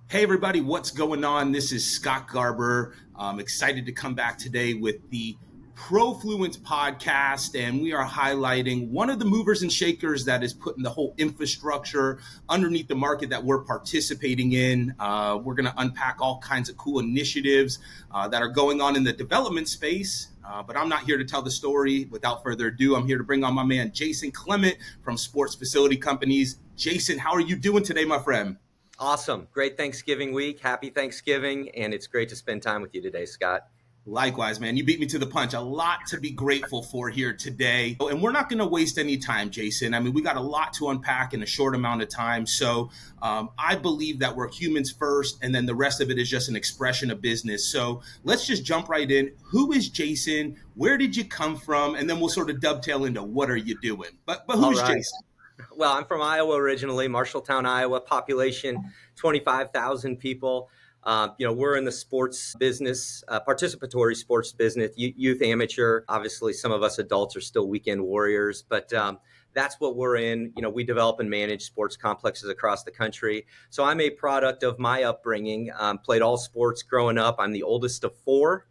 Hey everybody, what's going on? This is Scott Garber. I'm excited to come back today with the Profluence podcast, and we are highlighting one of the movers and shakers that is putting the whole infrastructure underneath the market that we're participating in. We're going to unpack all kinds of cool initiatives that are going on in the development space. But I'm not here to tell the story. Without further ado, I'm here to bring on my man, Jason Clement from Sports Facility Companies. Jason, how are you doing today, my friend? Awesome. Great Thanksgiving week. Happy Thanksgiving. And it's great to spend time with you today, Scott. Likewise, man. You beat me to the punch. A lot to be grateful for here today. And we're not going to waste any time, Jason. I mean, we got a lot to unpack in a short amount of time. So I believe that we're humans first, and then the rest of it is just an expression of business. So let's just jump right in. Who is Jason? Where did you come from? And then we'll sort of dovetail into what are you doing? But All who's right. Jason? Well, I'm from Iowa originally, Marshalltown, Iowa, population 25,000 people. We're in the sports business, participatory sports business, youth amateur. Obviously, some of us adults are still weekend warriors, but that's what we're in. We develop and manage sports complexes across the country. So I'm a product of my upbringing, played all sports growing up. I'm the oldest of four.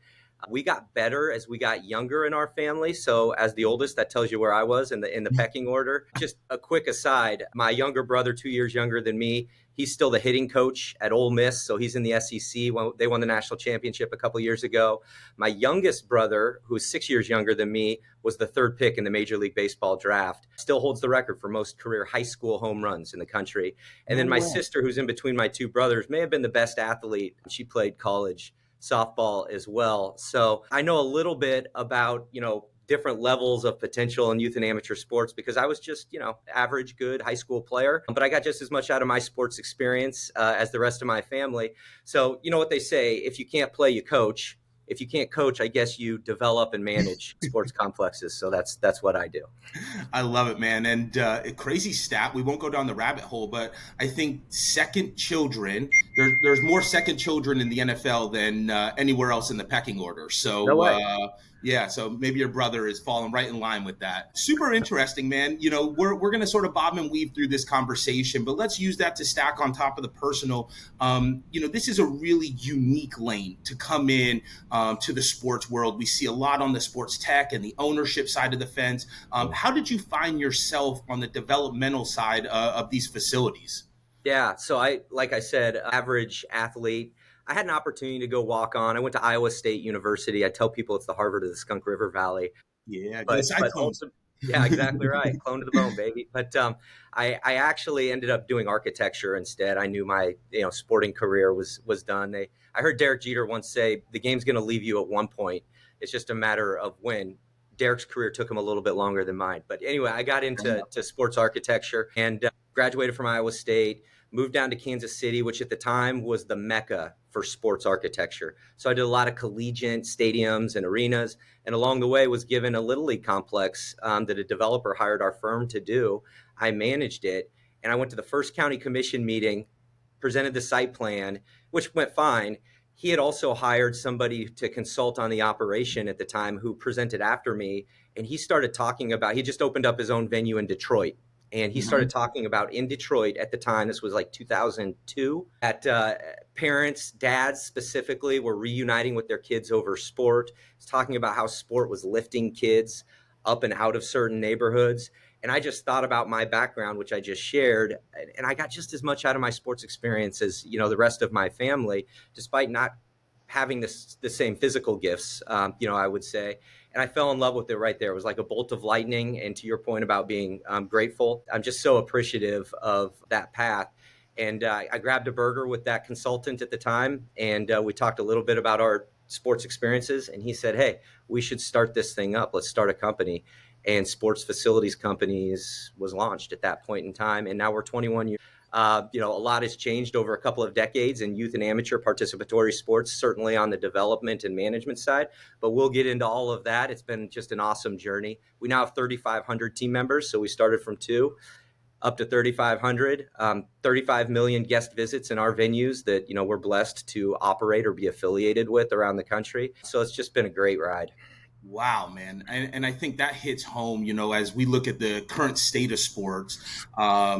We got better as we got younger in our family. So as the oldest, that tells you where I was in the pecking order. Just a quick aside, my younger brother, 2 years younger than me, he's still the hitting coach at Ole Miss. So he's in the SEC. They won the national championship a couple years ago. My youngest brother, who's 6 years younger than me, was the third pick in the Major League Baseball draft. Still holds the record for most career high school home runs in the country. And then my sister, who's in between my two brothers, may have been the best athlete. She played college softball as well. So I know a little bit about, different levels of potential in youth and amateur sports because I was just, average, good high school player. But I got just as much out of my sports experience as the rest of my family. So, you know what they say, if you can't play, you coach. If you can't coach, I guess you develop and manage sports complexes. So that's what I do. I love it, man. And a crazy stat, we won't go down the rabbit hole, but I think second children, there's more second children in the NFL than anywhere else in the pecking order. No So, way. yeah, so maybe your brother is falling right in line with that. Super interesting, man. We're going to sort of bob and weave through this conversation, but let's use that to stack on top of the personal. This is a really unique lane to come in to the sports world. We see a lot on the sports tech and the ownership side of the fence. How did you find yourself on the developmental side of these facilities? Yeah. So like I said, average athlete. I had an opportunity to go walk on. I went to Iowa State University. I tell people it's the Harvard of the Skunk River Valley. Yeah, go But Cyclones. also, yeah, exactly right. Clone to the bone, baby. But I actually ended up doing architecture instead. I knew my sporting career was done. I heard Derek Jeter once say the game's going to leave you at one point. It's just a matter of when. Derek's career took him a little bit longer than mine. But anyway, I got into sports architecture and graduated from Iowa State, moved down to Kansas City, which at the time was the mecca for sports architecture. So I did a lot of collegiate stadiums and arenas, and along the way was given a Little League complex that a developer hired our firm to do. I managed it, and I went to the first county commission meeting, presented the site plan, which went fine. He had also hired somebody to consult on the operation at the time who presented after me. And he started talking about, he just opened up his own venue in Detroit. And he started talking about in Detroit at the time, this was like 2002, that parents, dads specifically, were reuniting with their kids over sport. He's talking about how sport was lifting kids up and out of certain neighborhoods. And I just thought about my background, which I just shared, and I got just as much out of my sports experience as the rest of my family, despite not having the same physical gifts, I would say. And I fell in love with it right there. It was like a bolt of lightning. And to your point about being grateful, I'm just so appreciative of that path. And I grabbed a burger with that consultant at the time, and we talked a little bit about our sports experiences. And he said, "Hey, we should start this thing up. Let's start a company." And Sports Facilities Companies was launched at that point in time. And now we're 21 years. A lot has changed over a couple of decades in youth and amateur participatory sports, certainly on the development and management side. But we'll get into all of that. It's been just an awesome journey. We now have 3,500 team members. So we started from 2 up to 3,500, 35 million guest visits in our venues that, we're blessed to operate or be affiliated with around the country. So it's just been a great ride. Wow, man. And I think that hits home, as we look at the current state of sports.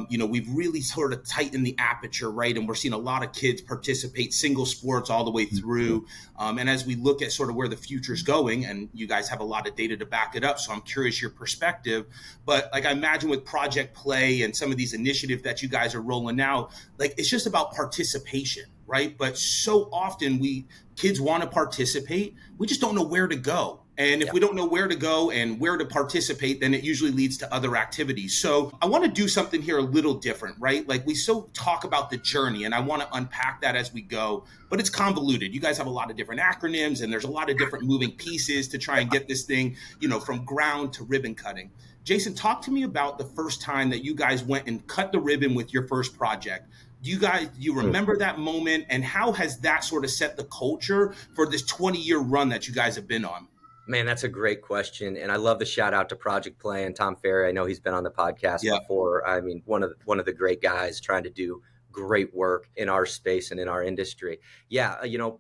We've really sort of tightened the aperture, right? And we're seeing a lot of kids participate single sports all the way through. And as we look at sort of where the future's going, and you guys have a lot of data to back it up, so I'm curious your perspective. But like I imagine with Project Play and some of these initiatives that you guys are rolling out, like it's just about participation, right? But so often kids want to participate, we just don't know where to go. And if we don't know where to go and where to participate, then it usually leads to other activities. So I want to do something here a little different, right? Like we so talk about the journey, and I want to unpack that as we go, but it's convoluted. You guys have a lot of different acronyms, and there's a lot of different moving pieces to try and get this thing, from ground to ribbon cutting. Jason, talk to me about the first time that you guys went and cut the ribbon with your first project. Do you remember that moment, and how has that sort of set the culture for this 20-year run that you guys have been on? Man, that's a great question, and I love the shout out to Project Play and Tom Ferry. I know he's been on the podcast before. I mean, one of the great guys trying to do great work in our space and in our industry. Yeah,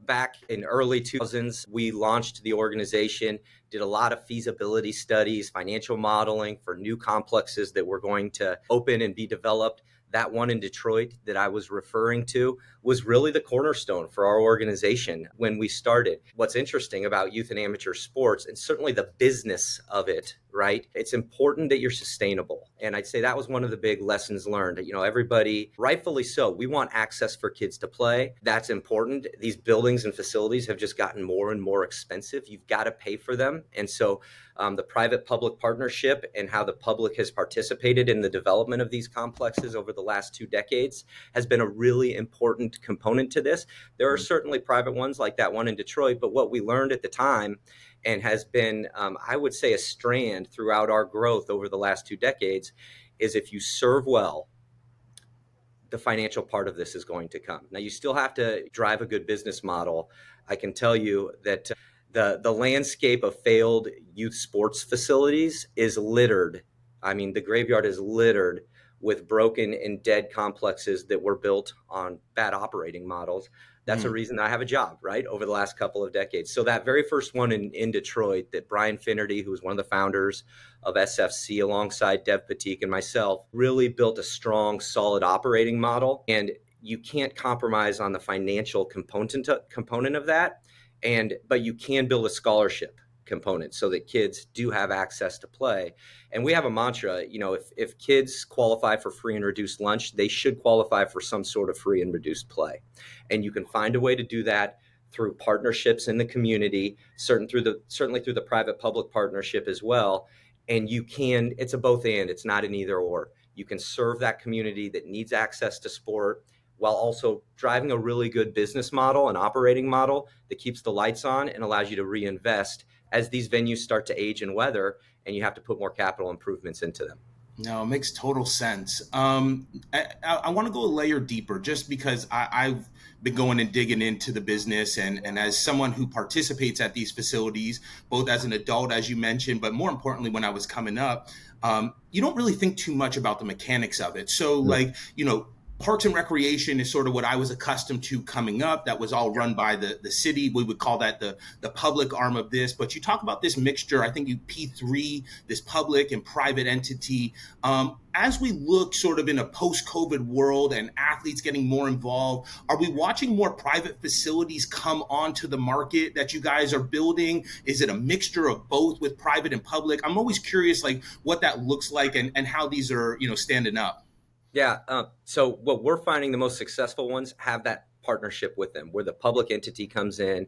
back in early 2000s, we launched the organization, did a lot of feasibility studies, financial modeling for new complexes that were going to open and be developed. That one in Detroit that I was referring to was really the cornerstone for our organization when we started. What's interesting about youth and amateur sports, and certainly the business of it, right? It's important that you're sustainable. And I'd say that was one of the big lessons learned. Everybody, rightfully so, we want access for kids to play. That's important. These buildings and facilities have just gotten more and more expensive. You've got to pay for them. And so the private-public partnership and how the public has participated in the development of these complexes over the last 2 decades has been a really important component to this. There are certainly private ones like that one in Detroit, but what we learned at the time and has been, I would say, a strand throughout our growth over the last 2 decades is if you serve well, the financial part of this is going to come. Now, you still have to drive a good business model. I can tell you that the landscape of failed youth sports facilities is littered. I mean, the graveyard is littered with broken and dead complexes that were built on bad operating models. That's a reason I have a job, right, over the last couple of decades. So that very first one in Detroit that Brian Finnerty, who was one of the founders of SFC alongside Dev Patik and myself, really built a strong, solid operating model. And you can't compromise on the financial component of that. But you can build a scholarship component so that kids do have access to play. And we have a mantra, if kids qualify for free and reduced lunch, they should qualify for some sort of free and reduced play. And you can find a way to do that through partnerships in the community, certainly through the private-public partnership as well. And it's a both and, it's not an either or. You can serve that community that needs access to sport while also driving a really good business model and operating model that keeps the lights on and allows you to reinvest as these venues start to age and weather, and you have to put more capital improvements into them. No, it makes total sense. I want to go a layer deeper just because I've been going and digging into the business, and as someone who participates at these facilities, both as an adult, as you mentioned, but more importantly, when I was coming up, you don't really think too much about the mechanics of it. So Parks and Recreation is sort of what I was accustomed to coming up. That was all run by the city. We would call that the public arm of this. But you talk about this mixture, I think you P3, this public and private entity. As we look sort of in a post-COVID world and athletes getting more involved, are we watching more private facilities come onto the market that you guys are building? Is it a mixture of both with private and public? I'm always curious what that looks like and how these are, standing up. Yeah. So what we're finding, the most successful ones have that partnership with them, where the public entity comes in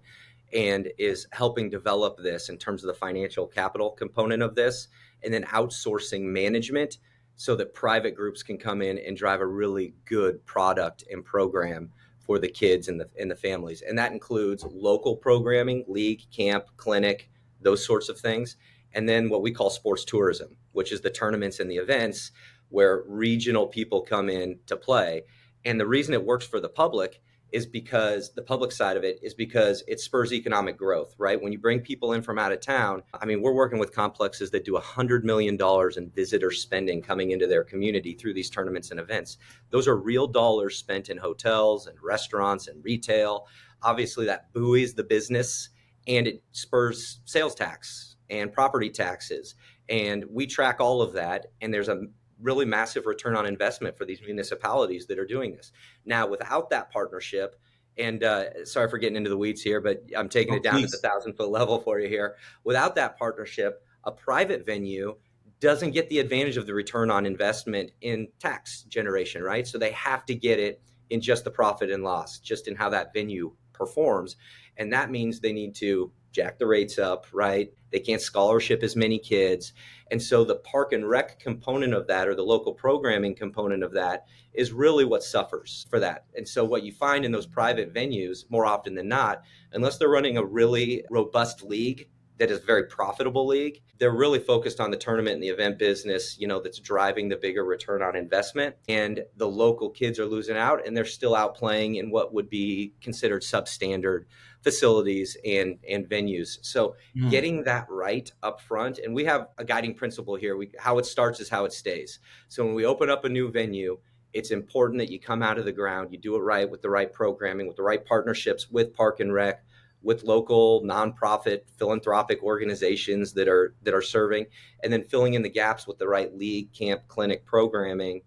and is helping develop this in terms of the financial capital component of this, and then outsourcing management so that private groups can come in and drive a really good product and program for the kids and the families. And that includes local programming, league, camp, clinic, those sorts of things. And then what we call sports tourism, which is the tournaments and the events where regional people come in to play. And the reason it works for the public is because the public side of it is because it spurs economic growth, right? When you bring people in from out of town, I mean, we're working with complexes that do $100 million in visitor spending coming into their community through these tournaments and events. Those are real dollars spent in hotels and restaurants and retail. Obviously, that buoys the business and it spurs sales tax and property taxes. And we track all of that. And there's a really massive return on investment for these municipalities that are doing this. Now, without that partnership, and sorry for getting into the weeds here, but I'm taking it down to the 1,000-foot level for you here. Without that partnership, a private venue doesn't get the advantage of the return on investment in tax generation, right? So they have to get it in just the profit and loss, just in how that venue performs. And that means they need to jack the rates up, right? They can't scholarship as many kids. And so the park and rec component of that, or the local programming component of that, is really what suffers for that. And so what you find in those private venues, more often than not, unless they're running a really robust league that is a very profitable league, they're really focused on the tournament and the event business, that's driving the bigger return on investment. And the local kids are losing out, and they're still out playing in what would be considered substandard facilities and venues. So getting that right up front, and we have a guiding principle here. How it starts is how it stays. So when we open up a new venue, it's important that you come out of the ground, you do it right with the right programming, with the right partnerships with Park and Rec, with local nonprofit philanthropic organizations that are serving, and then filling in the gaps with the right league, camp, clinic programming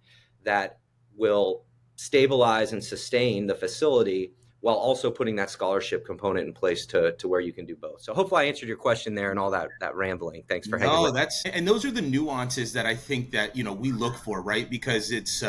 that will stabilize and sustain the facility while also putting that scholarship component in place to where you can do both. So hopefully I answered your question there and all that rambling. Thanks for hanging with me. And those are the nuances that I think that, we look for, right? Because it's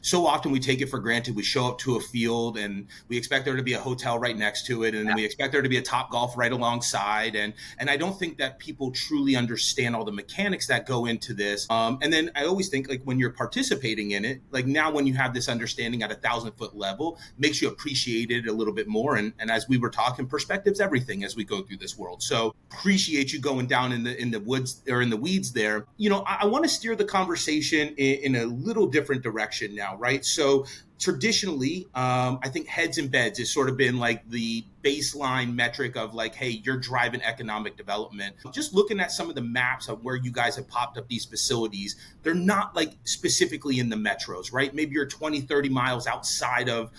so often we take it for granted. We show up to a field and we expect there to be a hotel right next to it. And then we expect there to be a Topgolf right alongside. And I don't think that people truly understand all the mechanics that go into this. And then I always think, like, when you're participating in it, like now when you have this understanding at 1,000-foot level, makes you appreciate it a little bit more. And as we were talking, perspective's everything as we go through this world. So appreciate you going down in the woods or in the weeds there. I want to steer the conversation in a little different direction now, right? So traditionally, I think heads and beds has sort of been like the baseline metric of like, hey, you're driving economic development. Just looking at some of the maps of where you guys have popped up these facilities, they're not like specifically in the metros, right? Maybe you're 20, 30 miles outside of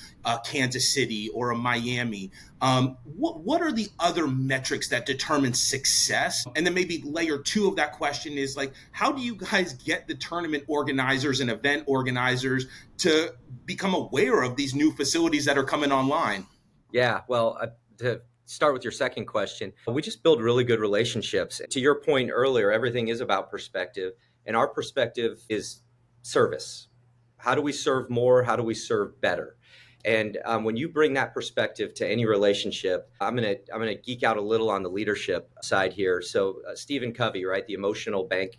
Kansas City or a Miami. What are the other metrics that determine success? And then maybe layer two of that question is like, how do you guys get the tournament organizers and event organizers to become aware of these new facilities that are coming online? Yeah, well, to start with your second question, we just build really good relationships. To your point earlier, everything is about perspective, and our perspective is service. How do we serve more? How do we serve better? And when you bring that perspective to any relationship, I'm gonna geek out a little on the leadership side here. So Stephen Covey, right, the emotional bank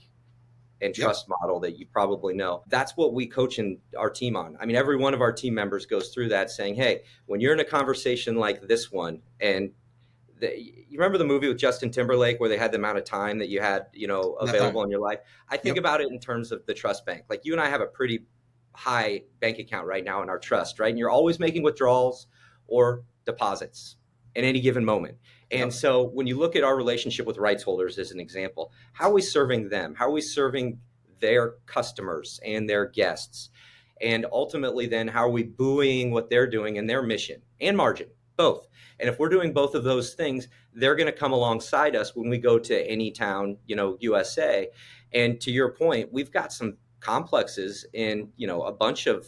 and trust model that you probably know. That's what we coach our team on. I mean, every one of our team members goes through that saying, hey, when you're in a conversation like this one, and you remember the movie with Justin Timberlake where they had the amount of time that you had, available in your life? I think about it in terms of the trust bank. Like, you and I have a pretty high bank account right now in our trust, right? And you're always making withdrawals or deposits at any given moment. And so when you look at our relationship with rights holders as an example, how are we serving them? How are we serving their customers and their guests? And ultimately then, how are we buoying what they're doing and their mission and margin, both? And if we're doing both of those things, they're going to come alongside us when we go to any town, USA. And to your point, we've got some complexes in, a bunch of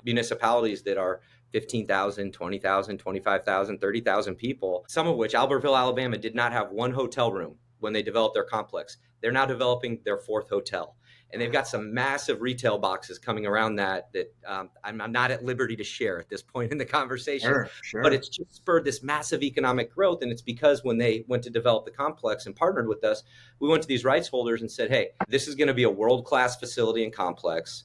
municipalities that are 15,000, 20,000, 25,000, 30,000 people, some of which Albertville, Alabama did not have one hotel room when they developed their complex. They're now developing their fourth hotel. And they've got some massive retail boxes coming around that I'm not at liberty to share at this point in the conversation. Sure. But it's just spurred this massive economic growth. And it's because when they went to develop the complex and partnered with us, we went to these rights holders and said, hey, this is going to be a world-class facility and complex.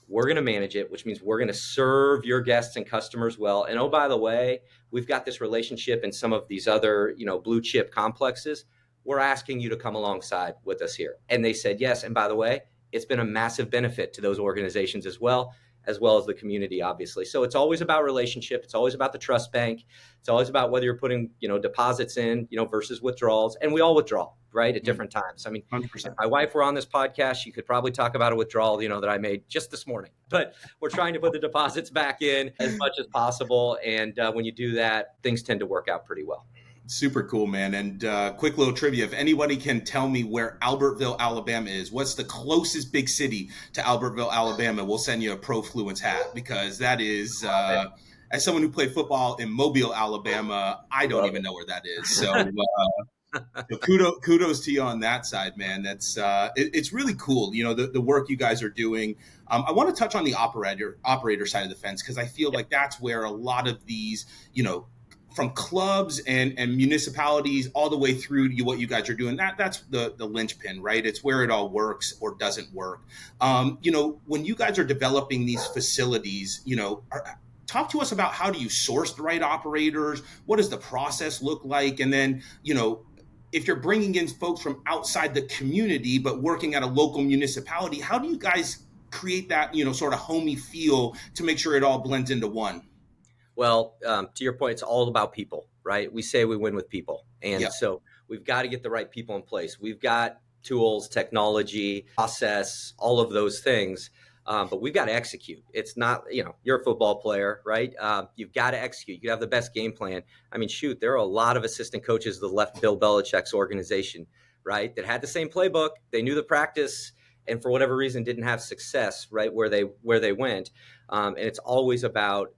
We're going to manage it, which means we're going to serve your guests and customers well. And oh, by the way, we've got this relationship in some of these other, blue chip complexes. We're asking you to come alongside with us here. And they said yes. And by the way, it's been a massive benefit to those organizations as well as the community, obviously. So it's always about relationship. It's always about the trust bank. It's always about whether you're putting, deposits in, versus withdrawals. And we all withdraw, right, at different times. I mean, 100%. If my wife were on this podcast, she could probably talk about a withdrawal, that I made just this morning. But we're trying to put the deposits back in as much as possible. And when you do that, things tend to work out pretty well. Super cool, man. And quick little trivia: if anybody can tell me where Albertville, Alabama is, what's the closest big city to Albertville, Alabama? We'll send you a Profluence hat, because that is, as someone who played football in Mobile, Alabama, I don't Love even it. know where that is. So kudos to you on that side, man. That's it's really cool. The work you guys are doing. I want to touch on the operator side of the fence, because I feel like that's where a lot of these, from clubs and municipalities all the way through to what you guys are doing. That's the linchpin, right? It's where it all works or doesn't work. When you guys are developing these facilities, talk to us about, how do you source the right operators? What does the process look like? And then, if you're bringing in folks from outside the community but working at a local municipality, how do you guys create that, sort of homey feel to make sure it all blends into one? Well, to your point, it's all about people, right? We say we win with people. And Yeah. so we've got to get the right people in place. We've got tools, technology, process, all of those things. But we've got to execute. It's not, you're a football player, right? You've got to execute. You could have the best game plan. I mean, shoot, there are a lot of assistant coaches that left Bill Belichick's organization, right? That had the same playbook. They knew the practice, and for whatever reason didn't have success, right, where they went. And it's always about,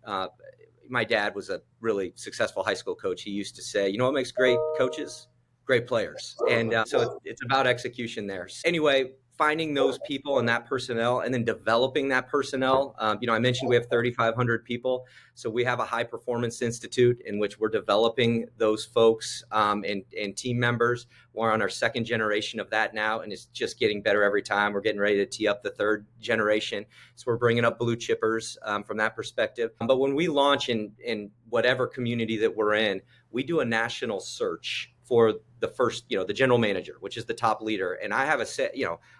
my dad was a really successful high school coach. He used to say, you know what makes great coaches? Great players. And so it's about execution there. Anyway, finding those people and that personnel, and then developing that personnel. I mentioned we have 3,500 people. So we have a high performance institute in which we're developing those folks and team members. We're on our second generation of that now, and it's just getting better every time. We're getting ready to tee up the third generation. So we're bringing up blue chippers from that perspective. But when we launch in whatever community that we're in, we do a national search for the first, the general manager, which is the top leader. And I have a set,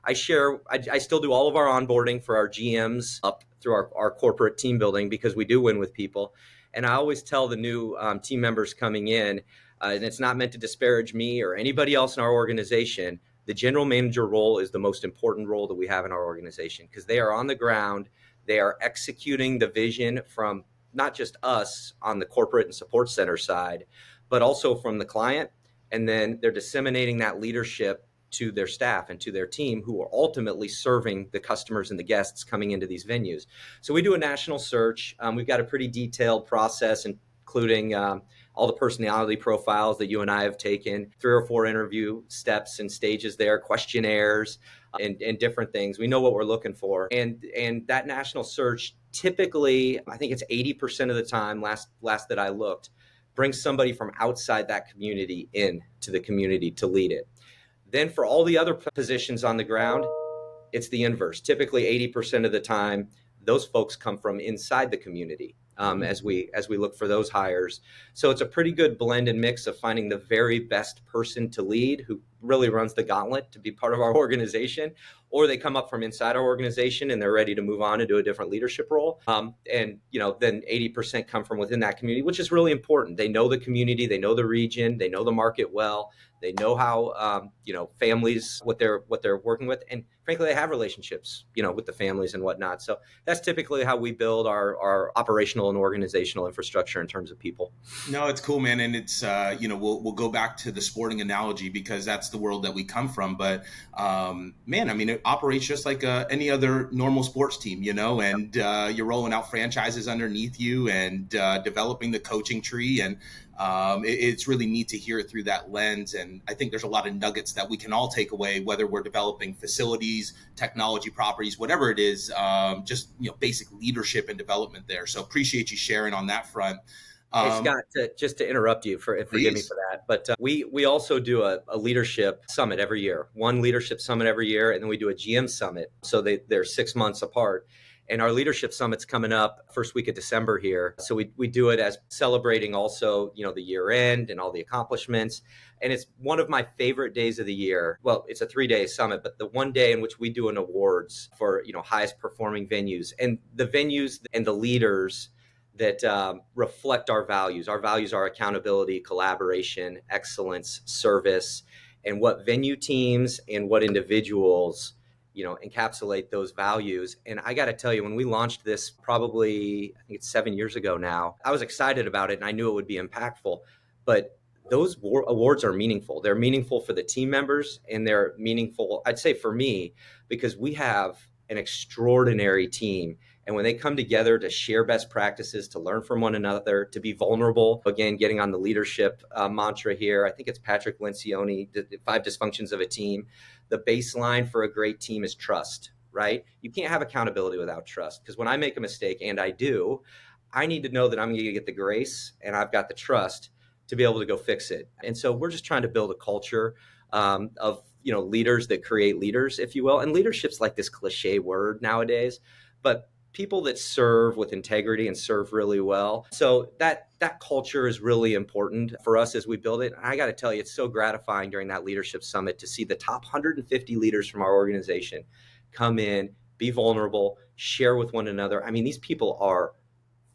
I still do all of our onboarding for our GMs up through our corporate team building, because we do win with people. And I always tell the new team members coming in, and it's not meant to disparage me or anybody else in our organization, the general manager role is the most important role that we have in our organization, because they are on the ground. They are executing the vision from not just us on the corporate and support center side, but also from the client. And then they're disseminating that leadership to their staff and to their team, who are ultimately serving the customers and the guests coming into these venues. So we do a national search. We've got a pretty detailed process, including all the personality profiles that you and I have taken, 3 or 4 interview steps and stages there, questionnaires, and different things. We know what we're looking for. And that national search, typically, I think it's 80% of the time, last that I looked, brings somebody from outside that community in to the community to lead it. Then for all the other positions on the ground, it's the inverse. Typically 80% of the time, those folks come from inside the community as we look for those hires. So it's a pretty good blend and mix of finding the very best person to lead, who really runs the gauntlet to be part of our organization, or they come up from inside our organization and they're ready to move on and do a different leadership role. And then 80% come from within that community, which is really important. They know the community, they know the region, they know the market well, they know how families, what they're working with, and frankly, they have relationships with the families and whatnot. So that's typically how we build our operational and organizational infrastructure in terms of people. No, it's cool, man. And it's, we'll go back to the sporting analogy, because that's the world that we come from. But man, I mean, it operates just like any other normal sports team, and you're rolling out franchises underneath you and developing the coaching tree. And it's really neat to hear it through that lens. And I think there's a lot of nuggets that we can all take away, whether we're developing facilities, technology properties, whatever it is, just, basic leadership and development there. So appreciate you sharing on that front. Hey, Scott, just to interrupt you, forgive me for that, but we also do a leadership summit every year, one leadership summit every year, and then we do a GM summit. So they're 6 months apart. And our leadership summit's coming up first week of December here. So we do it as celebrating also, the year end and all the accomplishments. And it's one of my favorite days of the year. Well, it's a 3-day summit, but the one day in which we do an awards for, highest performing venues, and the venues and the leaders that reflect our values. Our values are accountability, collaboration, excellence, service, and what venue teams and what individuals encapsulate those values. And I got to tell you, when we launched this, probably, I think it's 7 years ago now, I was excited about it and I knew it would be impactful. But those awards are meaningful. They're meaningful for the team members, and they're meaningful, I'd say, for me, because we have an extraordinary team. And when they come together to share best practices, to learn from one another, to be vulnerable, again, getting on the leadership mantra here, I think it's Patrick Lencioni, the 5 dysfunctions of a team. The baseline for a great team is trust, right? You can't have accountability without trust, because when I make a mistake, and I do, I need to know that I'm going to get the grace and I've got the trust to be able to go fix it. And so we're just trying to build a culture of leaders that create leaders, if you will. And leadership's like this cliche word nowadays, but people that serve with integrity and serve really well. So that culture is really important for us as we build it. And I got to tell you, it's so gratifying during that leadership summit to see the top 150 leaders from our organization come in, be vulnerable, share with one another. I mean, these people are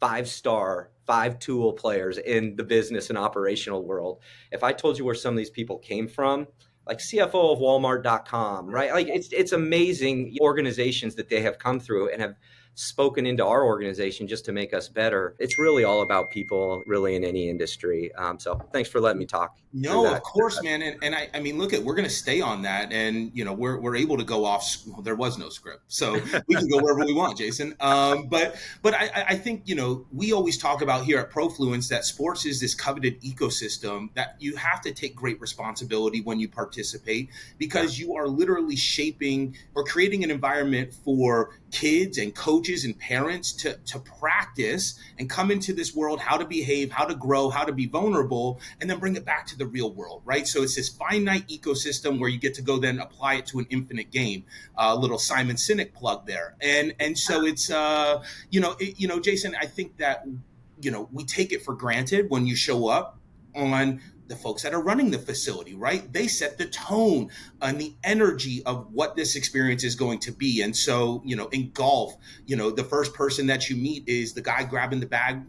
5-star, 5-tool players in the business and operational world. If I told you where some of these people came from, like CFO of Walmart.com, right? Like it's amazing organizations that they have come through and have spoken into our organization just to make us better. It's really all about people, really, in any industry. So thanks for letting me talk through No, that. of course, man. And I mean, look, we're going to stay on that. And, we're able to go off. Well, there was no script. So we can go wherever we want, Jason. But I think, we always talk about here at Profluence that sports is this coveted ecosystem that you have to take great responsibility when you participate, because you are literally shaping or creating an environment for kids and coaches and parents to practice and come into this world, how to behave, how to grow, how to be vulnerable, and then bring it back to the real world, right? So it's this finite ecosystem where you get to go then apply it to an infinite game. Little Simon Sinek plug there, and so it's Jason, I think that we take it for granted when you show up on the folks that are running the facility, right? They set the tone and the energy of what this experience is going to be. And so, in golf, the first person that you meet is the guy grabbing the bag,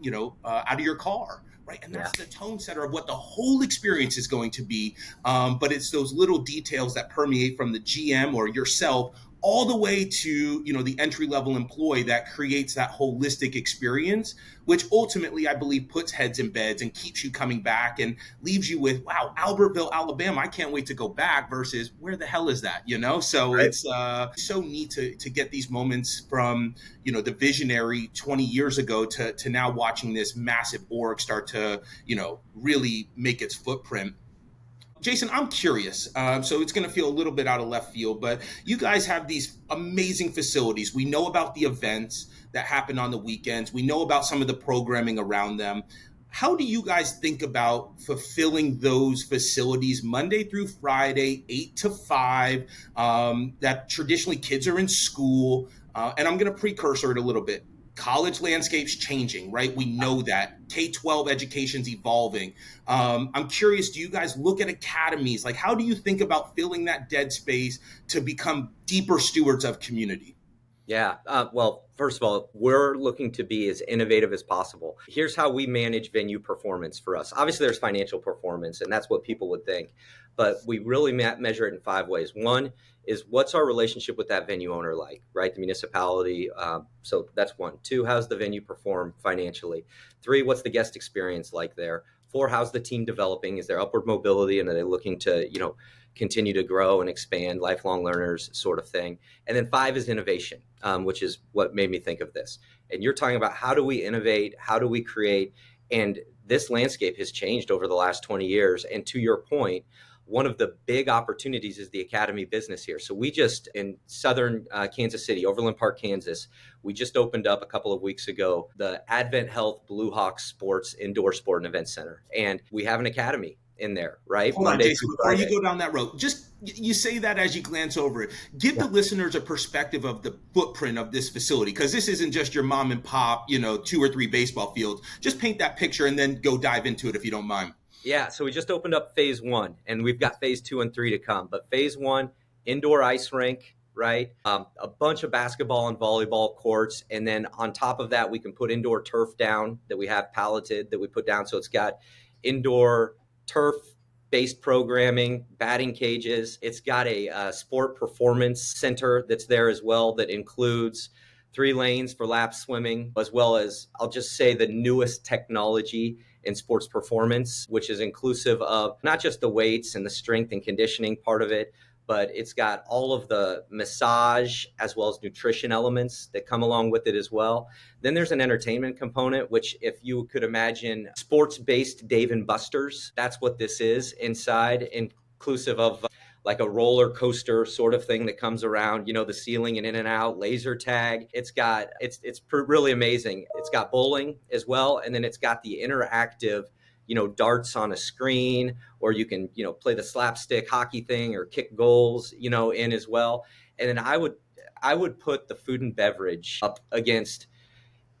out of your car. Right. And that's the tone setter of what the whole experience is going to be. But it's those little details that permeate from the GM or yourself all the way to, the entry level employee that creates that holistic experience, which ultimately I believe puts heads in beds and keeps you coming back and leaves you with, wow, Albertville, Alabama, I can't wait to go back, versus where the hell is that, So Right. it's so neat to get these moments from, the visionary 20 years ago to now watching this massive org start to, really make its footprint. Jason, I'm curious. So it's going to feel a little bit out of left field, but you guys have these amazing facilities. We know about the events that happen on the weekends. We know about some of the programming around them. How do you guys think about fulfilling those facilities Monday through Friday, 8 to 5, that traditionally kids are in school? And I'm going to precursor it a little bit. College landscape's changing, right? We know that. K-12 education's evolving. I'm curious, do you guys look at academies? Like, how do you think about filling that dead space to become deeper stewards of community? Yeah. Well, first of all, we're looking to be as innovative as possible. Here's how we manage venue performance for us. Obviously, there's financial performance, and that's what people would think. But we really measure it in 5 ways. One is, what's our relationship with that venue owner like, right? The municipality. So that's 1. 2, how's the venue perform financially? 3, what's the guest experience like there? 4, how's the team developing? Is there upward mobility, and are they looking to, continue to grow and expand, lifelong learners sort of thing? And then 5 is innovation, which is what made me think of this. And you're talking about, how do we innovate? How do we create? And this landscape has changed over the last 20 years. And to your point, one of the big opportunities is the academy business here. So we just, in southern Kansas City, Overland Park, Kansas, we just opened up a couple of weeks ago the Advent Health Blue Hawk Sports Indoor Sport and Event Center. And we have an academy in there, right? Hold on, Monday Jason, through before you Friday. go down that road, just you say that as you glance over it. Give the listeners a perspective of the footprint of this facility, because this isn't just your mom and pop, 2 or 3 baseball fields. Just paint that picture and then go dive into it if you don't mind. Yeah, so we just opened up phase 1, and we've got phase 2 and 3 to come. But phase 1, indoor ice rink, right? A bunch of basketball and volleyball courts. And then on top of that, we can put indoor turf down that we have palleted that we put down. So it's got indoor turf based programming, batting cages. It's got a sport performance center that's there as well, that includes 3 lanes for lap swimming, as well as, I'll just say, the newest technology in sports performance, which is inclusive of not just the weights and the strength and conditioning part of it, but it's got all of the massage as well as nutrition elements that come along with it as well. Then there's an entertainment component, which, if you could imagine sports-based Dave and Buster's, that's what this is inside, inclusive of like a roller coaster sort of thing that comes around, the ceiling and in and out, laser tag. It's really amazing. It's got bowling as well. And then it's got the interactive, darts on a screen, or you can, play the slapstick hockey thing or kick goals, in as well. And then I would put the food and beverage up against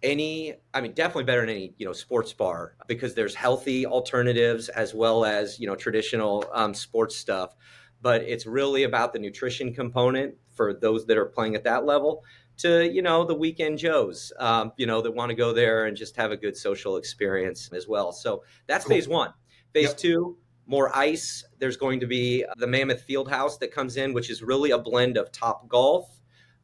definitely better than any, sports bar, because there's healthy alternatives as well as, traditional sports stuff. But it's really about the nutrition component for those that are playing at that level to, the weekend Joes, that want to go there and just have a good social experience as well. So that's Cool. phase 1. Phase 2, more ice. There's going to be the Mammoth Fieldhouse that comes in, which is really a blend of Top Golf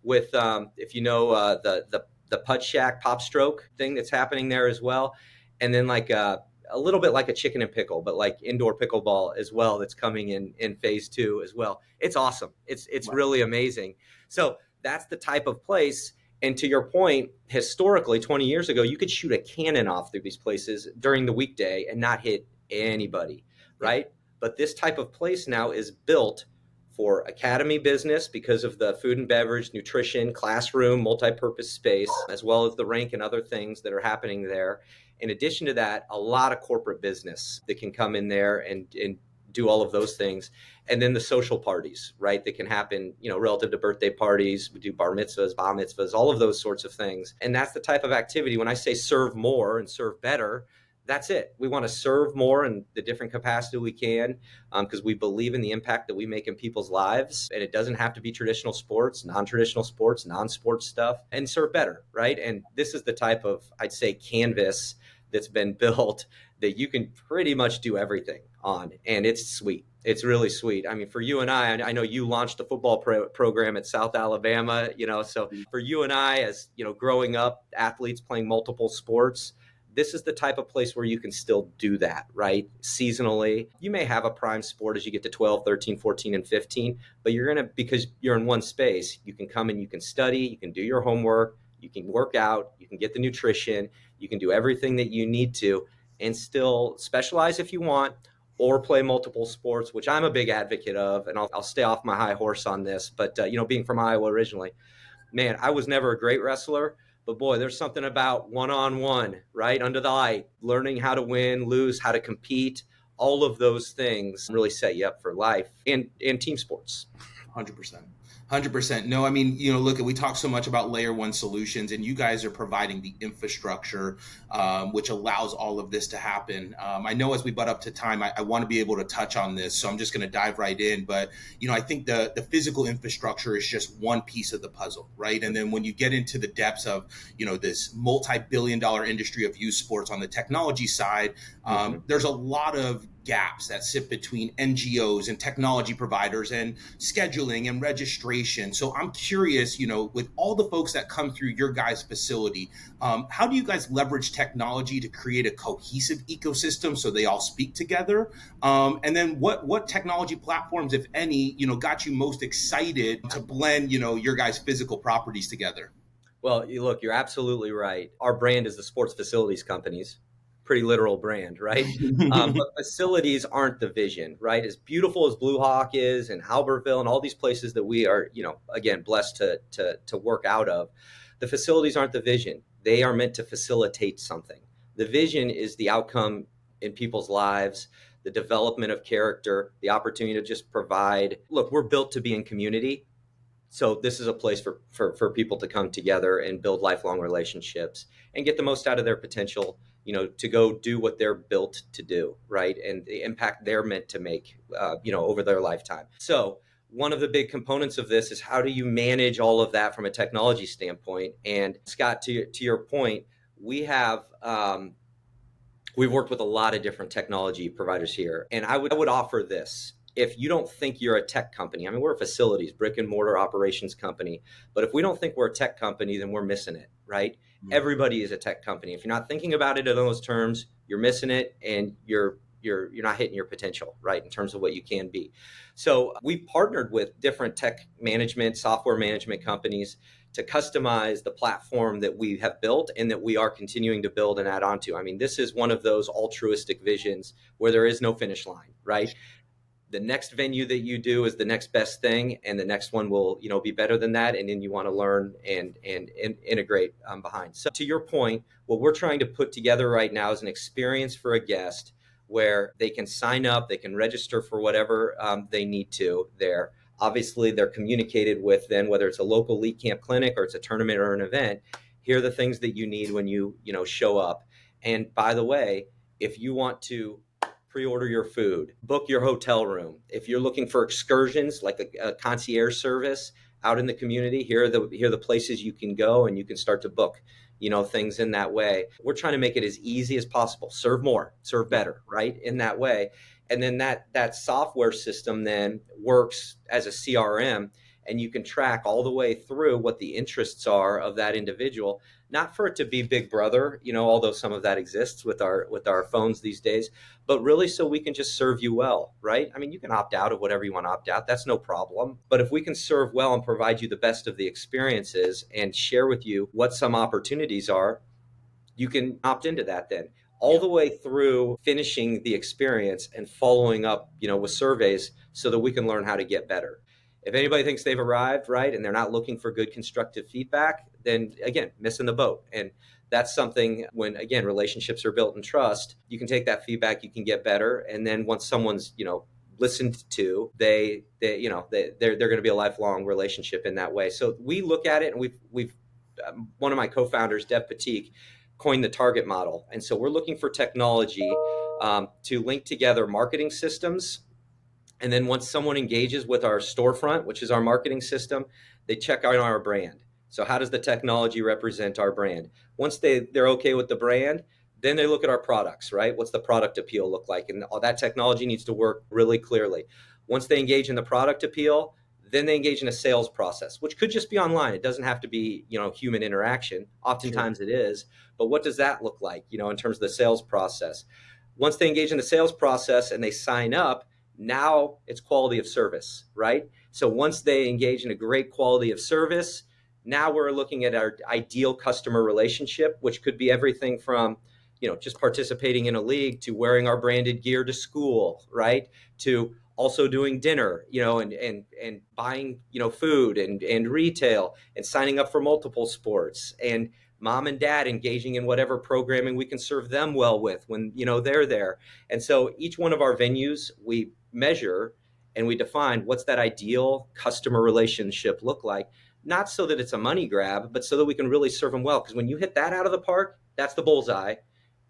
with, if you know, the Putt Shack Pop Stroke thing that's happening there as well. And then like a little bit like a chicken and pickle, but like indoor pickleball as well, that's coming in phase 2 as well. It's awesome. It's really amazing. So that's the type of place. And to your point, historically, 20 years ago, you could shoot a cannon off through these places during the weekday and not hit anybody, right? But this type of place now is built for academy business because of the food and beverage, nutrition, classroom, multi-purpose space, as well as the rank and other things that are happening there. In addition to that, a lot of corporate business that can come in there and do all of those things. And then the social parties, right, that can happen, relative to birthday parties. We do bar mitzvahs, bar mitzvahs, all of those sorts of things. And that's the type of activity. When I say serve more and serve better, that's it. We want to serve more in the different capacity we can, because we believe in the impact that we make in people's lives. And it doesn't have to be traditional sports, non-traditional sports, non-sports stuff, and serve better, right? And this is the type of, I'd say, canvas that's been built that you can pretty much do everything on. And it's sweet. It's really sweet. I mean, for you and I know you launched a football program at South Alabama, so for you and I, as, growing up, athletes playing multiple sports, this is the type of place where you can still do that, right? Seasonally, you may have a prime sport as you get to 12, 13, 14, and 15, but because you're in one space, you can come and you can study, you can do your homework, you can work out, you can get the nutrition, you can do everything that you need to, and still specialize if you want, or play multiple sports, which I'm a big advocate of, and I'll stay off my high horse on this. But, being from Iowa originally, man, I was never a great wrestler. But boy, there's something about one-on-one, right, under the light, learning how to win, lose, how to compete, all of those things really set you up for life and team sports. 100%. 100%. No, I mean, look, we talk so much about layer 1 solutions, and you guys are providing the infrastructure, which allows all of this to happen. I know as we butt up to time, I want to be able to touch on this, so I'm just going to dive right in. But, I think the physical infrastructure is just one piece of the puzzle, right? And then when you get into the depths of, this multi-billion-dollar industry of youth sports on the technology side, there's a lot of gaps that sit between NGOs and technology providers and scheduling and registration. So I'm curious, with all the folks that come through your guys' facility, how do you guys leverage technology to create a cohesive ecosystem so they all speak together? And then what technology platforms, if any, got you most excited to blend, your guys' physical properties together? Well, look, you're absolutely right. Our brand is the sports facilities companies. Pretty literal brand, right? But facilities aren't the vision, right? As beautiful as Blue Hawk is and Albertville and all these places that we are, again, blessed to work out of, the facilities aren't the vision. They are meant to facilitate something. The vision is the outcome in people's lives, the development of character, the opportunity to just provide. Look, we're built to be in community. So this is a place for people to come together and build lifelong relationships and get the most out of their potential, to go do what they're built to do, right? And the impact they're meant to make, over their lifetime. So one of the big components of this is, how do you manage all of that from a technology standpoint? And Scott, to your point, we've worked with a lot of different technology providers here. And I would offer this. if you don't think you're a tech company, I mean, we're a facilities, brick and mortar operations company, but if we don't think we're a tech company, then we're missing it, right? Everybody is a tech company. If you're not thinking about it in those terms, you're missing it, and you're not hitting your potential, right, in terms of what you can be. So we've partnered with different tech management, software management companies to customize the platform that we have built and that we are continuing to build and add on to. I mean, this is one of those altruistic visions where there is no finish line, right? The next venue that you do is the next best thing, and the next one will, be better than that, and then you want to learn and integrate behind. So to your point, what we're trying to put together right now is an experience for a guest where they can sign up, they can register for whatever they need to there. Obviously, they're communicated with then, whether it's a local elite camp clinic or it's a tournament or an event. Here are the things that you need when you show up. And by the way, if you want to pre-order your food, book your hotel room, if you're looking for excursions like a concierge service out in the community, here are the places you can go, and you can start to book things in that way. We're trying to make it as easy as possible. Serve more, serve better, right? In that way. And then that software system then works as a CRM, and you can track all the way through what the interests are of that individual, not for it to be Big Brother, although some of that exists with our phones these days, but really so we can just serve you well, right? I mean, you can opt out of whatever you want to opt out. That's no problem. But if we can serve well and provide you the best of the experiences and share with you what some opportunities are, you can opt into that then. All the way through finishing the experience and following up, with surveys so that we can learn how to get better. If anybody thinks they've arrived, right, and they're not looking for good constructive feedback, then again, missing the boat. And that's something when, again, relationships are built in trust, you can take that feedback, you can get better. And then once someone's, listened to, they're going to be a lifelong relationship in that way. So we look at it, and we've one of my co-founders, Dev Patik, coined the target model. And so we're looking for technology to link together marketing systems. And then once someone engages with our storefront, which is our marketing system, they check out our brand. So how does the technology represent our brand? Once they're okay with the brand, then they look at our products, right? What's the product appeal look like? And all that technology needs to work really clearly. Once they engage in the product appeal, then they engage in a sales process, which could just be online. It doesn't have to be, human interaction. Oftentimes it is. But what does that look like, in terms of the sales process? Once they engage in the sales process and they sign up, now it's quality of service, right? So once they engage in a great quality of service, now we're looking at our ideal customer relationship, which could be everything from, just participating in a league to wearing our branded gear to school, right? To also doing dinner, and buying, food and retail and signing up for multiple sports, and mom and dad engaging in whatever programming we can serve them well with when, they're there. And so each one of our venues, we measure and we define what's that ideal customer relationship look like, not so that it's a money grab, but so that we can really serve them well. Because when you hit that out of the park, that's the bullseye.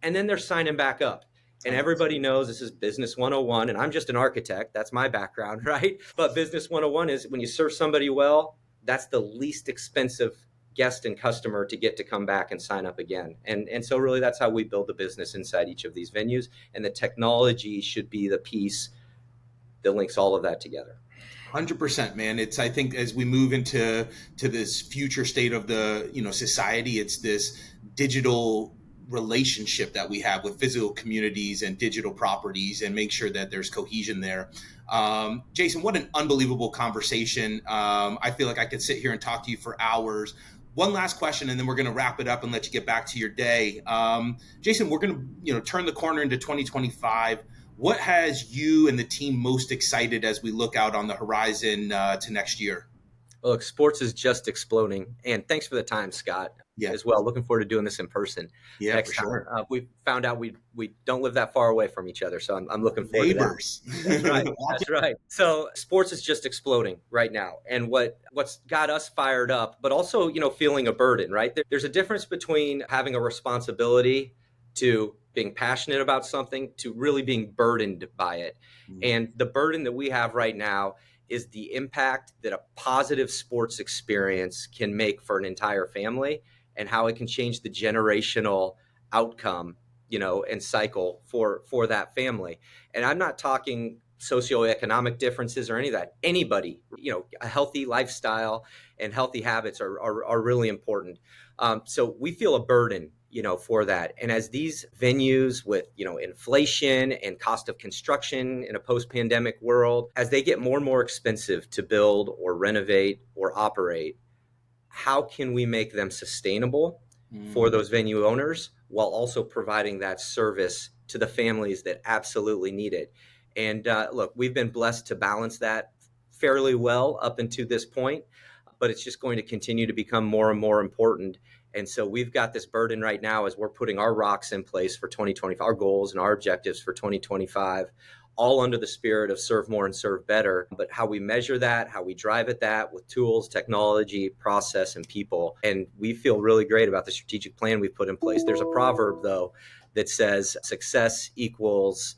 And then they're signing back up. And everybody knows this is business 101, and I'm just an architect. That's my background, right? But business 101 is when you serve somebody well, that's the least expensive guest and customer to get to come back and sign up again. And so really that's how we build the business inside each of these venues. And the technology should be the piece that links all of that together. 100%, man. I think as we move into this future state of the society, it's this digital relationship that we have with physical communities and digital properties, and make sure that there's cohesion there. Jason, what an unbelievable conversation. I feel like I could sit here and talk to you for hours. One last question, and then we're going to wrap it up and let you get back to your day. Jason, we're going to turn the corner into 2025. What has you and the team most excited as we look out on the horizon to next year? Look, sports is just exploding. And thanks for the time, Scott, as well. Looking forward to doing this in person. Yeah, next for sure. time. We found out we don't live that far away from each other. So I'm looking forward Neighbors. to that. That's right. That's right. So sports is just exploding right now. And what's got us fired up, but also, feeling a burden, right? There's a difference between having a responsibility to being passionate about something to really being burdened by it. Mm-hmm. And the burden that we have right now is the impact that a positive sports experience can make for an entire family, and how it can change the generational outcome, and cycle for that family. And I'm not talking socioeconomic differences or any of that. Anybody, a healthy lifestyle and healthy habits are really important. So we feel a burden, for that. And as these venues with, inflation and cost of construction in a post-pandemic world, as they get more and more expensive to build or renovate or operate, how can we make them sustainable for those venue owners while also providing that service to the families that absolutely need it? And look, we've been blessed to balance that fairly well up until this point, but it's just going to continue to become more and more important. And so we've got this burden right now as we're putting our rocks in place for 2025, our goals and our objectives for 2025, all under the spirit of serve more and serve better. But how we measure that, how we drive at that with tools, technology, process, and people. And we feel really great about the strategic plan we've put in place. There's a proverb, though, that says success equals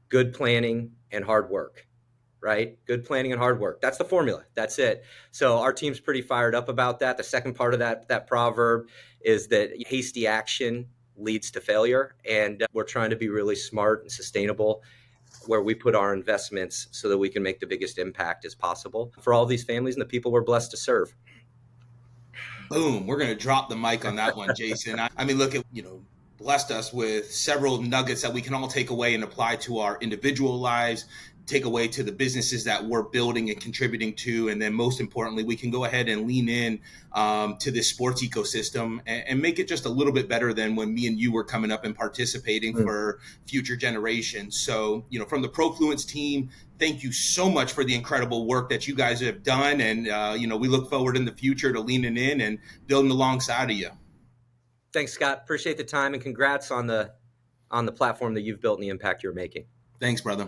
good planning and hard work, right? Good planning and hard work. That's the formula. That's it. So our team's pretty fired up about that. The second part of that proverb is that hasty action leads to failure. And we're trying to be really smart and sustainable where we put our investments so that we can make the biggest impact as possible for all these families and the people we're blessed to serve. Boom. We're going to drop the mic on that one, Jason. I mean, look at, blessed us with several nuggets that we can all take away and apply to our individual lives, take away to the businesses that we're building and contributing to. And then most importantly, we can go ahead and lean in to this sports ecosystem and make it just a little bit better than when me and you were coming up and participating for future generations. So, from the Profluence team, thank you so much for the incredible work that you guys have done. And, we look forward in the future to leaning in and building alongside of you. Thanks, Scott. Appreciate the time and congrats on the platform that you've built and the impact you're making. Thanks, brother.